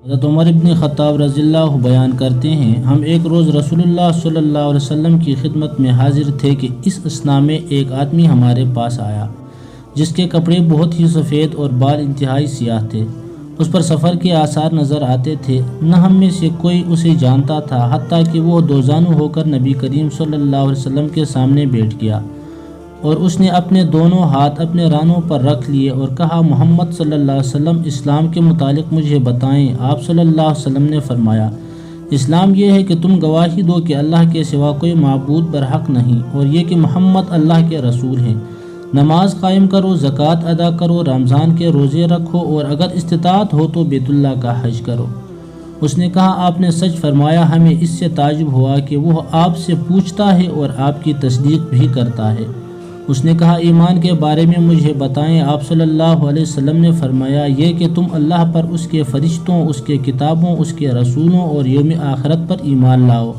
حضرت عمر ابن خطاب رضی اللہ بیان کرتے ہیں، ہم ایک روز رسول اللہ صلی اللہ علیہ وسلم کی خدمت میں حاضر تھے کہ اس اثناء میں ایک آدمی ہمارے پاس آیا جس کے کپڑے بہت ہی سفید اور بال انتہائی سیاہ تھے۔ اس پر سفر کے آثار نظر آتے تھے، نہ ہم میں سے کوئی اسے جانتا تھا، حتیٰ کہ وہ دوزانو ہو کر نبی کریم صلی اللہ علیہ وسلم کے سامنے بیٹھ گیا اور اس نے اپنے دونوں ہاتھ اپنے رانوں پر رکھ لیے اور کہا، محمد صلی اللہ علیہ وسلم اسلام کے متعلق مجھے بتائیں۔ آپ صلی اللہ علیہ وسلم نے فرمایا، اسلام یہ ہے کہ تم گواہی دو کہ اللہ کے سوا کوئی معبود برحق نہیں، اور یہ کہ محمد اللہ کے رسول ہیں، نماز قائم کرو، زکوٰۃ ادا کرو، رمضان کے روزے رکھو، اور اگر استطاعت ہو تو بیت اللہ کا حج کرو۔ اس نے کہا، آپ نے سچ فرمایا، ہمیں اس سے تعجب ہوا کہ وہ آپ سے پوچھتا ہے اور آپ کی تصدیق بھی کرتا ہے۔ اس نے کہا، ایمان کے بارے میں مجھے بتائیں۔ آپ صلی اللہ علیہ وسلم نے فرمایا، یہ کہ تم اللہ پر، اس کے فرشتوں، اس کے کتابوں، اس کے رسولوں اور یوم آخرت پر ایمان لاؤ،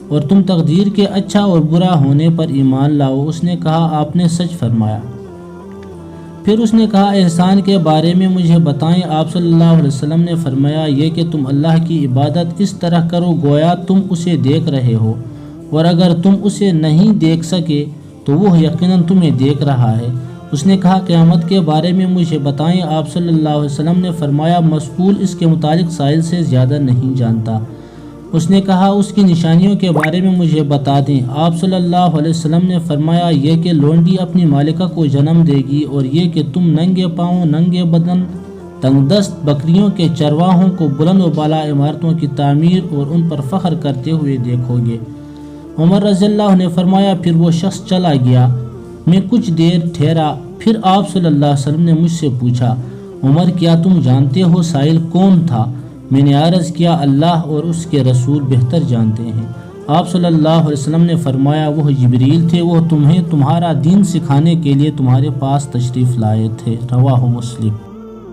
اور تم تقدیر کے اچھا اور برا ہونے پر ایمان لاؤ۔ اس نے کہا، آپ نے سچ فرمایا۔ پھر اس نے کہا، احسان کے بارے میں مجھے بتائیں۔ آپ صلی اللہ علیہ وسلم نے فرمایا، یہ کہ تم اللہ کی عبادت اس طرح کرو گویا تم اسے دیکھ رہے ہو، اور اگر تم اسے نہیں دیکھ سکے تو وہ یقیناً تمہیں دیکھ رہا ہے۔ اس نے کہا، قیامت کے بارے میں مجھے بتائیں۔ آپ صلی اللہ علیہ وسلم نے فرمایا، مسئول اس کے متعلق سائل سے زیادہ نہیں جانتا۔ اس نے کہا، اس کی نشانیوں کے بارے میں مجھے بتا دیں۔ آپ صلی اللہ علیہ وسلم نے فرمایا، یہ کہ لونڈی اپنی مالکہ کو جنم دے گی، اور یہ کہ تم ننگے پاؤں، ننگے بدن، تنگ دست بکریوں کے چرواہوں کو بلند و بالا عمارتوں کی تعمیر اور ان پر فخر کرتے ہوئے دیکھو گے۔ عمر رضی اللہ عنہ نے فرمایا، پھر وہ شخص چلا گیا۔ میں کچھ دیر ٹھہرا، پھر آپ صلی اللہ علیہ وسلم نے مجھ سے پوچھا، عمر کیا تم جانتے ہو سائل کون تھا؟ میں نے عرض کیا، اللہ اور اس کے رسول بہتر جانتے ہیں۔ آپ صلی اللہ علیہ وسلم نے فرمایا، وہ جبریل تھے، وہ تمہیں تمہارا دین سکھانے کے لیے تمہارے پاس تشریف لائے تھے۔ رواہ مسلم۔